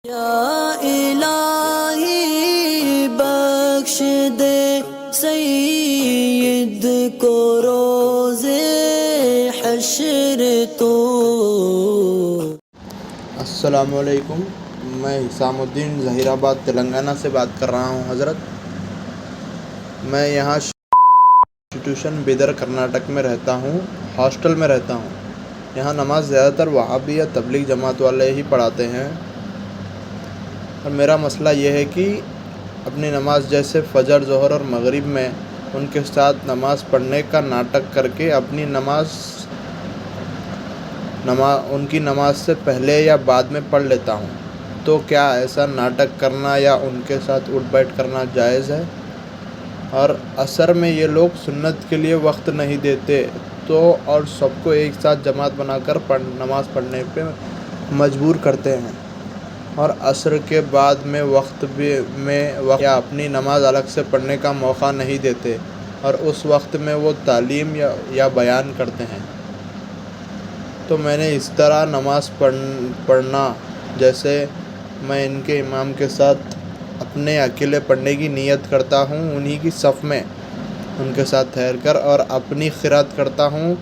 یا الہی بخش دے سید کو روز حشر تو۔ السلام علیکم، میں حسام الدین ظہیر آباد تلنگانہ سے بات کر رہا ہوں۔ حضرت، میں یہاں انسٹیٹیوشن بیدر کرناٹک میں رہتا ہوں، ہاسٹل میں رہتا ہوں۔ یہاں نماز زیادہ تر وہابی یا تبلیغ جماعت والے ہی پڑھاتے ہیں، اور میرا مسئلہ یہ ہے کہ اپنی نماز جیسے فجر، ظہر اور مغرب میں ان کے ساتھ نماز پڑھنے کا ناٹک کر کے اپنی نماز ان کی نماز سے پہلے یا بعد میں پڑھ لیتا ہوں۔ تو کیا ایسا ناٹک کرنا یا ان کے ساتھ اٹھ بیٹھ کرنا جائز ہے؟ اور عصر میں یہ لوگ سنت کے لیے وقت نہیں دیتے تو اور سب کو ایک ساتھ جماعت بنا کر نماز پڑھنے پہ مجبور کرتے ہیں، اور عصر کے بعد میں وقت یا اپنی نماز الگ سے پڑھنے کا موقع نہیں دیتے، اور اس وقت میں وہ تعلیم یا بیان کرتے ہیں۔ تو میں نے اس طرح نماز پڑھنا، جیسے میں ان کے امام کے ساتھ اپنے اکیلے پڑھنے کی نیت کرتا ہوں، انہی کی صف میں ان کے ساتھ ٹھہر کر، اور اپنی قرات کرتا ہوں،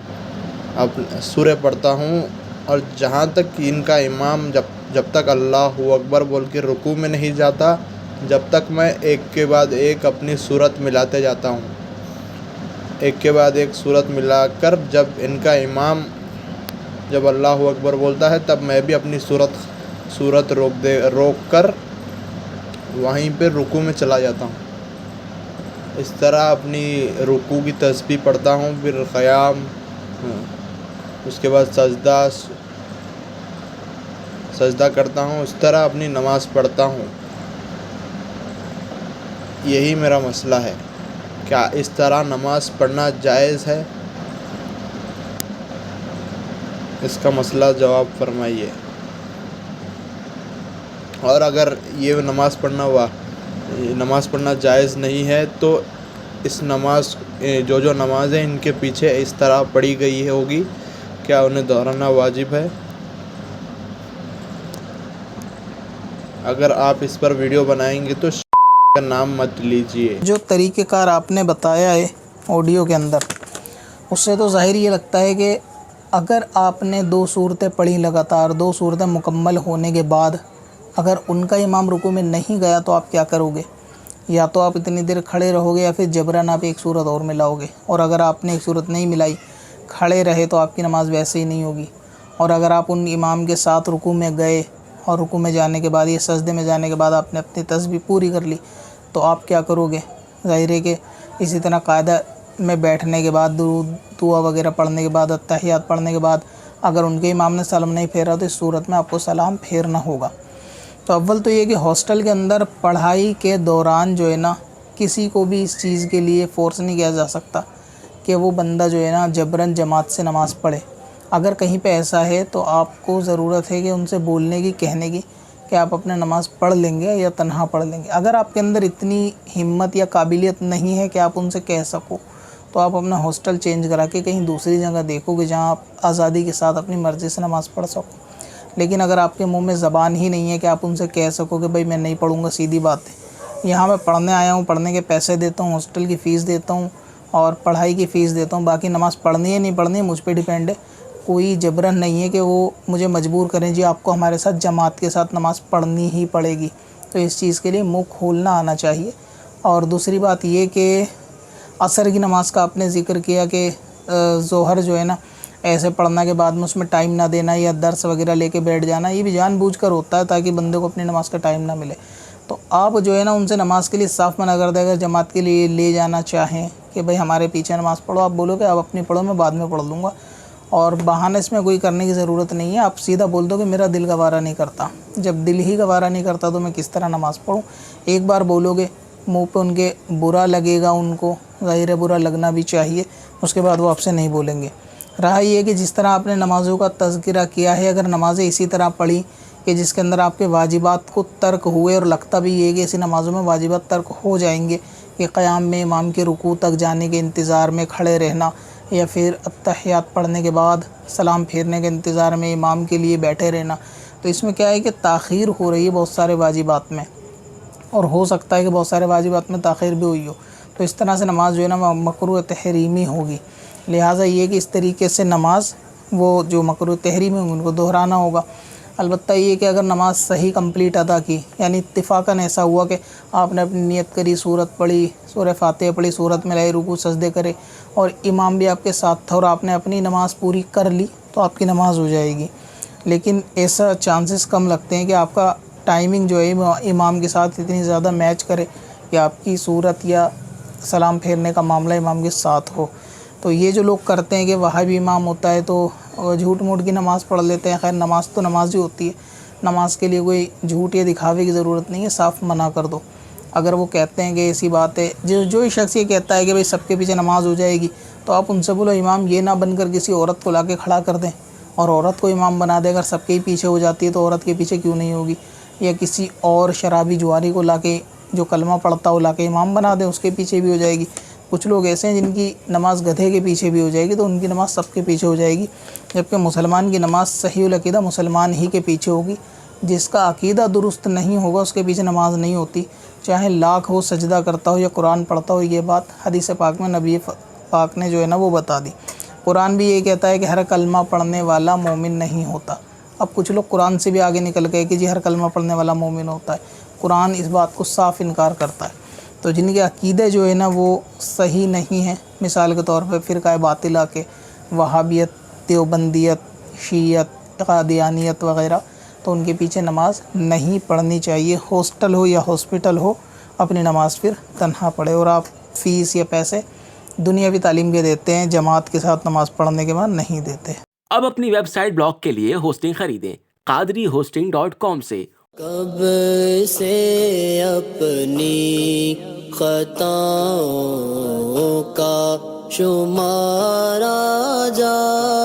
سورہ پڑھتا ہوں، اور جہاں تک ان کا امام جب تک اللہ اکبر بول کے رکوع میں نہیں جاتا، جب تک میں ایک کے بعد ایک اپنی سورت ملاتے جاتا ہوں، ایک کے بعد ایک سورت ملا کر جب ان کا امام جب اللہ اکبر بولتا ہے تب میں بھی اپنی سورت روک کر وہیں پہ رکوع میں چلا جاتا ہوں۔ اس طرح اپنی رکوع کی تسبیح پڑھتا ہوں، پھر قیام، اس کے بعد سجدہ کرتا ہوں، اس طرح اپنی نماز پڑھتا ہوں۔ یہی میرا مسئلہ ہے، کیا اس طرح نماز پڑھنا جائز ہے؟ اس کا مسئلہ جواب فرمائیے۔ اور اگر یہ نماز پڑھنا جائز نہیں ہے تو اس نماز جو نمازیں ان کے پیچھے اس طرح پڑھی گئی ہوگی، کیا انہیں دہرانا واجب ہے؟ اگر آپ اس پر ویڈیو بنائیں گے تو کا نام مت لیجیے۔ جو طریقہ کار آپ نے بتایا ہے آڈیو کے اندر، اس سے تو ظاہر یہ لگتا ہے کہ اگر آپ نے 2 صورتیں پڑھی لگاتار، 2 صورتیں مکمل ہونے کے بعد اگر ان کا امام رکوع میں نہیں گیا تو آپ کیا کرو گے؟ یا تو آپ اتنی دیر کھڑے رہو گے یا پھر جبراً آپ ایک صورت اور ملاؤ گے، اور اگر آپ نے ایک صورت نہیں ملائی، کھڑے رہے، تو آپ کی نماز ویسے ہی نہیں ہوگی۔ اور اگر آپ ان امام کے ساتھ رکوع میں گئے اور رکوع میں جانے کے بعد یا سجدے میں جانے کے بعد آپ نے اپنی تسبیح پوری کر لی، تو آپ کیا کرو گے؟ ظاہر ہے کہ اسی طرح قاعدہ میں بیٹھنے کے بعد، درود دعا وغیرہ پڑھنے کے بعد، اتحیات پڑھنے کے بعد اگر ان کے امام نے سلام نہیں پھیرا تو اس صورت میں آپ کو سلام پھیرنا ہوگا۔ تو اول تو یہ کہ ہاسٹل کے اندر پڑھائی کے دوران جو ہے نا، کسی کو بھی اس چیز کے لیے فورس نہیں کیا جا سکتا کہ وہ بندہ جو ہے نا جبراً جماعت سے نماز پڑھے۔ اگر کہیں پہ ایسا ہے تو آپ کو ضرورت ہے کہ ان سے بولنے کی، کہنے کی کہ آپ اپنے نماز پڑھ لیں گے یا تنہا پڑھ لیں گے۔ اگر آپ کے اندر اتنی ہمت یا قابلیت نہیں ہے کہ آپ ان سے کہہ سکو، تو آپ اپنا ہاسٹل چینج کرا کے کہیں دوسری جگہ دیکھو کہ جہاں آپ آزادی کے ساتھ اپنی مرضی سے نماز پڑھ سکو۔ لیکن اگر آپ کے منہ میں زبان ہی نہیں ہے کہ آپ ان سے کہہ سکو کہ بھائی میں نہیں پڑھوں گا، سیدھی بات ہے، یہاں میں پڑھنے آیا ہوں، پڑھنے کے پیسے دیتا ہوں، ہاسٹل کی فیس دیتا ہوں اور پڑھائی کی فیس دیتا ہوں، باقی نماز پڑھنی ہے نہیں پڑھنی ہے مجھ پہ ڈیپینڈ ہے۔ کوئی جبراً نہیں ہے کہ وہ مجھے مجبور کریں جی آپ کو ہمارے ساتھ جماعت کے ساتھ نماز پڑھنی ہی پڑے گی۔ تو اس چیز کے لیے منہ کھولنا آنا چاہیے۔ اور دوسری بات یہ کہ عصر کی نماز کا آپ نے ذکر کیا کہ ظہر جو ہے نا ایسے پڑھنا کے بعد میں اس میں ٹائم نہ دینا یا درس وغیرہ لے کے بیٹھ جانا، یہ بھی جان بوجھ کر ہوتا ہے تاکہ بندے کو اپنی نماز کا ٹائم نہ ملے۔ تو آپ جو ہے نا ان سے نماز کے لیے صاف منع کر دے، اگر جماعت کے لیے لے جانا چاہیں کہ بھائی ہمارے پیچھے نماز پڑھو، آپ بولو کہ آپ اپنی پڑھو، میں بعد میں پڑھ لوں گا، اور بہانہ اس میں کوئی کرنے کی ضرورت نہیں ہے۔ آپ سیدھا بول دو کہ میرا دل گوارا نہیں کرتا۔ جب دل ہی گوارا نہیں کرتا تو میں کس طرح نماز پڑھوں؟ ایک بار بولو گے، منہ پہ ان کے برا لگے گا، ان کو ظاہر ہے برا لگنا بھی چاہیے، اس کے بعد وہ آپ سے نہیں بولیں گے۔ رہا یہ کہ جس طرح آپ نے نمازوں کا تذکرہ کیا ہے، اگر نمازیں اسی طرح پڑھی کہ جس کے اندر آپ کے واجبات کو ترک ہوئے، اور لگتا بھی یہ کہ ایسی نمازوں میں واجبات ترک ہو جائیں گے کہ قیام میں امام کے رکوع تک جانے کے انتظار میں کھڑے رہنا، یا پھر اتحیات پڑھنے کے بعد سلام پھیرنے کے انتظار میں امام کے لیے بیٹھے رہنا، تو اس میں کیا ہے کہ تاخیر ہو رہی ہے بہت سارے واجبات میں، اور ہو سکتا ہے کہ بہت سارے واجبات میں تاخیر بھی ہوئی ہو، تو اس طرح سے نماز جو ہے نا مکروہ تحریمی ہوگی۔ لہٰذا یہ کہ اس طریقے سے نماز وہ جو مکروہ تحریمی ہوں ان کو دہرانا ہوگا۔ البتہ یہ کہ اگر نماز صحیح کمپلیٹ ادا کی، یعنی اتفاقاً ایسا ہوا کہ آپ نے اپنی نیت کری، سورت پڑھی، سورہ فاتحہ پڑھی، سورت میں رہے، رکوع سجدے کرے، اور امام بھی آپ کے ساتھ تھا اور آپ نے اپنی نماز پوری کر لی، تو آپ کی نماز ہو جائے گی۔ لیکن ایسا چانسز کم لگتے ہیں کہ آپ کا ٹائمنگ جو ہے امام کے ساتھ اتنی زیادہ میچ کرے کہ آپ کی صورت یا سلام پھیرنے کا معاملہ امام کے ساتھ ہو۔ تو یہ جو لوگ کرتے ہیں کہ وہاں بھی امام ہوتا ہے تو جھوٹ موٹ کی نماز پڑھ لیتے ہیں۔ خیر نماز تو نماز ہی ہوتی ہے، نماز کے لیے کوئی جھوٹ یا دکھاوے کی ضرورت نہیں ہے، صاف منع کر دو۔ اگر وہ کہتے ہیں کہ ایسی بات ہے، جو شخص یہ کہتا ہے کہ بھئی سب کے پیچھے نماز ہو جائے گی، تو آپ ان سے بولو امام یہ نہ بن کر کسی عورت کو لا کے کھڑا کر دیں اور عورت کو امام بنا دے۔ اگر سب کے ہی پیچھے ہو جاتی ہے تو عورت کے پیچھے کیوں نہیں ہوگی؟ یا کسی اور شرابی جواری کو لا کے، جو کلمہ پڑھتا ہو، لا کے امام بنا دیں، اس کے پیچھے بھی ہو جائے گی۔ کچھ لوگ ایسے ہیں جن کی نماز گدھے کے پیچھے بھی ہو جائے گی، تو ان کی نماز سب کے پیچھے ہو جائے گی، جبکہ مسلمان کی نماز صحیح العقیدہ مسلمان ہی کے پیچھے ہوگی۔ جس کا عقیدہ درست نہیں ہوگا اس کے پیچھے نماز نہیں ہوتی، چاہے لاکھ ہو، سجدہ کرتا ہو یا قرآن پڑھتا ہو۔ یہ بات حدیث پاک میں نبی پاک نے جو ہے نا وہ بتا دی۔ قرآن بھی یہ کہتا ہے کہ ہر کلمہ پڑھنے والا مومن نہیں ہوتا۔ اب کچھ لوگ قرآن سے بھی آگے نکل گئے کہ جی ہر کلمہ پڑھنے والا مومن ہوتا ہے۔ قرآن اس بات کو صاف انکار کرتا ہے۔ تو جن کے عقیدے جو ہے نا وہ صحیح نہیں ہیں، مثال کے طور پہ فرقہ باطلہ کے، وہابیت، دیوبندیت، شیعت، قادیانیت وغیرہ، تو ان کے پیچھے نماز نہیں پڑھنی چاہیے۔ ہاسٹل ہو یا ہاسپٹل ہو، اپنی نماز پھر تنہا پڑھے، اور آپ فیس یا پیسے دنیاوی تعلیم کے دیتے ہیں، جماعت کے ساتھ نماز پڑھنے کے بعد نہیں دیتے۔ اب اپنی ویب سائٹ بلاگ کے لیے ہوسٹنگ خریدیں qadrihosting.com سے۔ کب سے اپنی خطاؤں کا شمارا جا